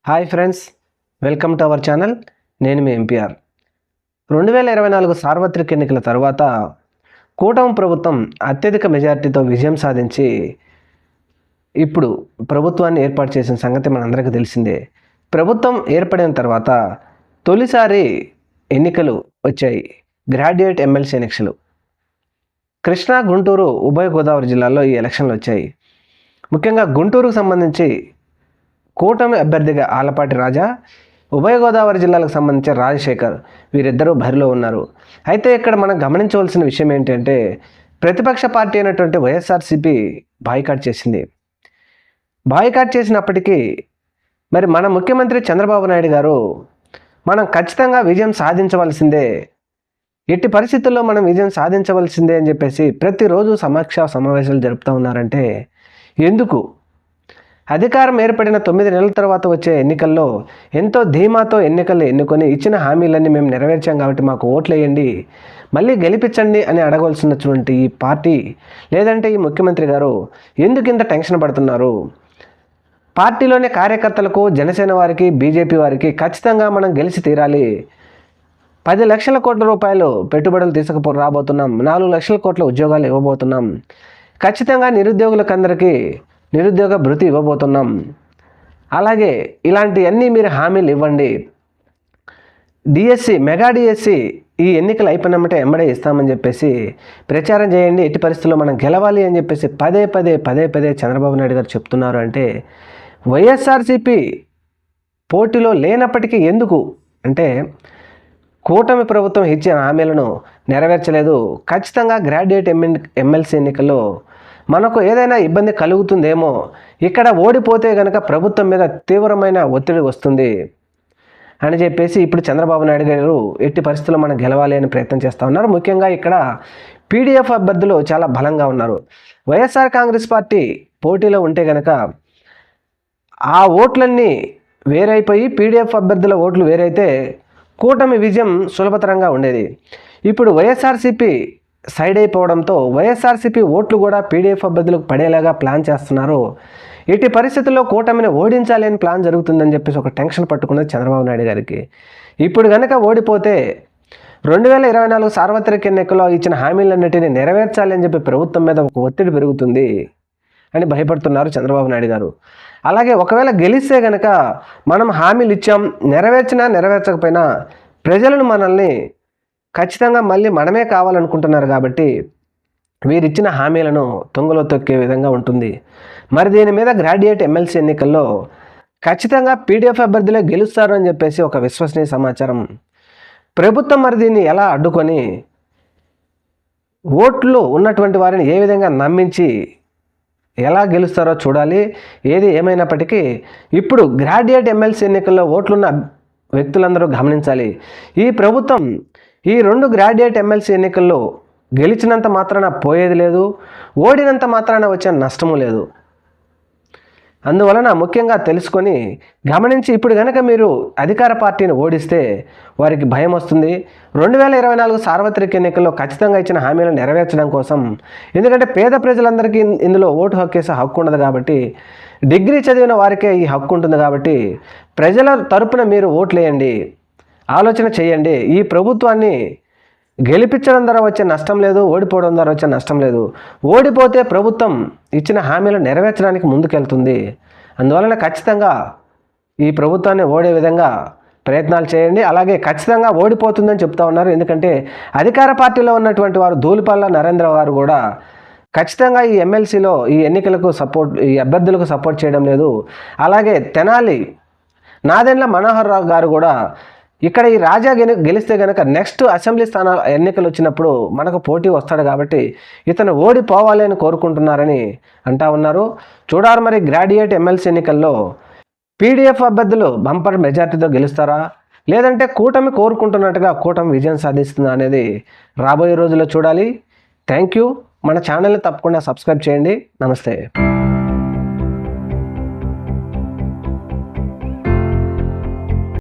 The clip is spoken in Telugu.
Hi friends, welcome to our channel. నేను మీ ఎంపీఆర్. 2024 సార్వత్రిక ఎన్నికల తర్వాత కూటమి ప్రభుత్వం అత్యధిక మెజార్టీతో విజయం సాధించి ఇప్పుడు ప్రభుత్వాన్ని ఏర్పాటు చేసిన సంగతి మనందరికీ తెలిసిందే. ప్రభుత్వం ఏర్పడిన తర్వాత తొలిసారి ఎన్నికలు వచ్చాయి. గ్రాడ్యుయేట్ ఎమ్మెల్సీ ఎన్నికలు కృష్ణా, గుంటూరు, ఉభయ గోదావరి జిల్లాల్లో ఈ ఎలక్షన్లు వచ్చాయి. ముఖ్యంగా గుంటూరుకు సంబంధించి కూటమి అభ్యర్థిగా ఆలపాటి రాజా, ఉభయ గోదావరి జిల్లాలకు సంబంధించి రాజశేఖర్, వీరిద్దరూ బరిలో ఉన్నారు. అయితే ఇక్కడ మనం గమనించవలసిన విషయం ఏంటంటే, ప్రతిపక్ష పార్టీ అయినటువంటి వైఎస్ఆర్సీపీ బాయ్కాట్ చేసింది. బాయ్కాట్ చేసినప్పటికీ మరి మన ముఖ్యమంత్రి చంద్రబాబు నాయుడు గారు మనం ఖచ్చితంగా విజయం సాధించవలసిందే, ఎట్టి పరిస్థితుల్లో మనం విజయం సాధించవలసిందే అని చెప్పేసి ప్రతిరోజు సమావేశాలు జరుపుతూ ఉన్నారంటే ఎందుకు? అధికారం ఏర్పడిన 9 నెలల తర్వాత వచ్చే ఎన్నికల్లో ఎంతో ధీమాతో ఎన్నికలు ఎన్నుకొని ఇచ్చిన హామీలన్నీ మేము నెరవేర్చాం కాబట్టి మాకు ఓట్లు వేయండి, మళ్ళీ గెలిపించండి అని అడగవలసినటువంటి ఈ పార్టీ లేదంటే ఈ ముఖ్యమంత్రి గారు ఎందుకు ఇంత టెన్షన్ పడుతున్నారు? పార్టీలోని కార్యకర్తలకు, జనసేన వారికి, బీజేపీ వారికి ఖచ్చితంగా మనం గెలిచి తీరాలి, 10 లక్షల కోట్ల రూపాయలు పెట్టుబడులు రాబోతున్నాం, 4 లక్షల కోట్ల ఉద్యోగాలు ఇవ్వబోతున్నాం, ఖచ్చితంగా నిరుద్యోగులకందరికీ నిరుద్యోగ భృతి ఇవ్వబోతున్నాం, అలాగే ఇలాంటివన్నీ మీరు హామీలు ఇవ్వండి, డిఎస్సి, మెగా డిఎస్సి ఈ ఎన్నికలు అయిపోయినమంటే ఎంబడే ఇస్తామని చెప్పేసి ప్రచారం చేయండి, ఎట్టి పరిస్థితుల్లో మనం గెలవాలి అని చెప్పేసి పదే పదే చంద్రబాబు నాయుడు గారు చెప్తున్నారు. అంటే వైఎస్ఆర్సీపీ పోటీలో లేనప్పటికీ ఎందుకు అంటే కూటమి ప్రభుత్వం ఇచ్చిన హామీలను నెరవేర్చలేదు. ఖచ్చితంగా గ్రాడ్యుయేట్ ఎమ్మెల్సీ ఎన్నికల్లో మనకు ఏదైనా ఇబ్బంది కలుగుతుందేమో, ఇక్కడ ఓడిపోతే కనుక ప్రభుత్వం మీద తీవ్రమైన ఒత్తిడి వస్తుంది అని చెప్పేసి ఇప్పుడు చంద్రబాబు నాయుడు గారు ఎట్టి పరిస్థితుల్లో మనం గెలవాలి అని ప్రయత్నం చేస్తూ ఉన్నారు. ముఖ్యంగా ఇక్కడ పీడీఎఫ్ అభ్యర్థులు చాలా బలంగా ఉన్నారు. వైఎస్ఆర్ కాంగ్రెస్ పార్టీ పోటీలో ఉంటే కనుక ఆ ఓట్లన్నీ వేరైపోయి పీడీఎఫ్ అభ్యర్థుల ఓట్లు వేరైతే కూటమి విజయం సులభతరంగా ఉండేది. ఇప్పుడు వైఎస్ఆర్సీపీ సైడ్ అయిపోవడంతో వైఎస్ఆర్సీపీ ఓట్లు కూడా పీడీఎఫ్ అభ్యర్థులకు పడేలాగా ప్లాన్ చేస్తున్నారు. ఎట్టి పరిస్థితుల్లో కూటమిని ఓడించాలి అని ప్లాన్ జరుగుతుందని చెప్పేసి ఒక టెన్షన్ పట్టుకున్నది చంద్రబాబు నాయుడు గారికి. ఇప్పుడు కనుక ఓడిపోతే 2024 సార్వత్రిక ఎన్నికల్లో ఇచ్చిన హామీలన్నిటిని నెరవేర్చాలి అని చెప్పి ప్రభుత్వం మీద ఒక ఒత్తిడి పెరుగుతుంది అని భయపడుతున్నారు చంద్రబాబు నాయుడు గారు. అలాగే ఒకవేళ గెలిస్తే కనుక మనం హామీలు ఇచ్చాం, నెరవేర్చినా నెరవేర్చకపోయినా ప్రజలను మనల్ని ఖచ్చితంగా మళ్ళీ మనమే కావాలనుకుంటున్నారు కాబట్టి వీరిచ్చిన హామీలను తుంగలో తొక్కే విధంగా ఉంటుంది. మరి దీని మీద గ్రాడ్యుయేట్ ఎమ్మెల్సీ ఎన్నికల్లో ఖచ్చితంగా పీడీఎఫ్ అభ్యర్థులే గెలుస్తారు అని చెప్పేసి ఒక విశ్వసనీయ సమాచారం. ప్రభుత్వం మరి దీన్ని ఎలా అడ్డుకొని ఓట్లు ఉన్నటువంటి వారిని ఏ విధంగా నమ్మించి ఎలా గెలుస్తారో చూడాలి. ఏది ఏమైనప్పటికీ ఇప్పుడు గ్రాడ్యుయేట్ ఎమ్మెల్సీ ఎన్నికల్లో ఓట్లున్న వ్యక్తులందరూ గమనించాలి, ఈ ప్రభుత్వం ఈ 2 గ్రాడ్యుయేట్ ఎమ్మెల్సీ ఎన్నికల్లో గెలిచినంత మాత్రాన పోయేది లేదు, ఓడినంత మాత్రాన వచ్చే నష్టము లేదు. అందువలన ముఖ్యంగా తెలుసుకొని గమనించి ఇప్పుడు కనుక మీరు అధికార పార్టీని ఓడిస్తే వారికి భయం వస్తుంది. 2024 సార్వత్రిక ఎన్నికల్లో ఖచ్చితంగా ఇచ్చిన హామీలను నెరవేర్చడం కోసం, ఎందుకంటే పేద ప్రజలందరికీ ఇందులో ఓటు హక్కేసే హక్కు ఉండదు కాబట్టి, డిగ్రీ చదివిన వారికే ఈ హక్కు ఉంటుంది కాబట్టి ప్రజల తరపున మీరు ఓట్లు వేయండి, ఆలోచన చేయండి. ఈ ప్రభుత్వాన్ని గెలిపించడం ద్వారా వచ్చే నష్టం లేదు, ఓడిపోవడం ద్వారా వచ్చే నష్టం లేదు. ఓడిపోతే ప్రభుత్వం ఇచ్చిన హామీలు నెరవేర్చడానికి ముందుకెళ్తుంది. అందువలన ఖచ్చితంగా ఈ ప్రభుత్వాన్ని ఓడే విధంగా ప్రయత్నాలు చేయండి. అలాగే ఖచ్చితంగా ఓడిపోతుందని చెప్తా ఉన్నారు. ఎందుకంటే అధికార పార్టీలో ఉన్నటువంటి వారు ధూళిపల్ల నరేంద్ర గారు కూడా ఖచ్చితంగా ఈ ఎమ్మెల్సీలో ఈ ఎన్నికలకు ఈ అభ్యర్థులకు సపోర్ట్ చేయడం లేదు. అలాగే తెనాలి నాదెండ్ల మనోహర్ రావు గారు కూడా ఇక్కడ ఈ రాజా గెలిస్తే కనుక నెక్స్ట్ అసెంబ్లీ స్థానాల ఎన్నికలు వచ్చినప్పుడు మనకు పోటీ వస్తాడు కాబట్టి ఇతను ఓడిపోవాలి అని కోరుకుంటున్నారని అంటా ఉన్నారు. చూడాలి మరి గ్రాడ్యుయేట్ ఎమ్మెల్సీ ఎన్నికల్లో పీడీఎఫ్ అభ్యర్థులు బంపర్ మెజార్టీతో గెలుస్తారా, లేదంటే కూటమి కోరుకుంటున్నట్టుగా కూటమి విజయం సాధిస్తుందా అనేది రాబోయే రోజుల్లో చూడాలి. Thank you. మన ఛానల్ని తప్పకుండా సబ్స్క్రైబ్ చేయండి. నమస్తే.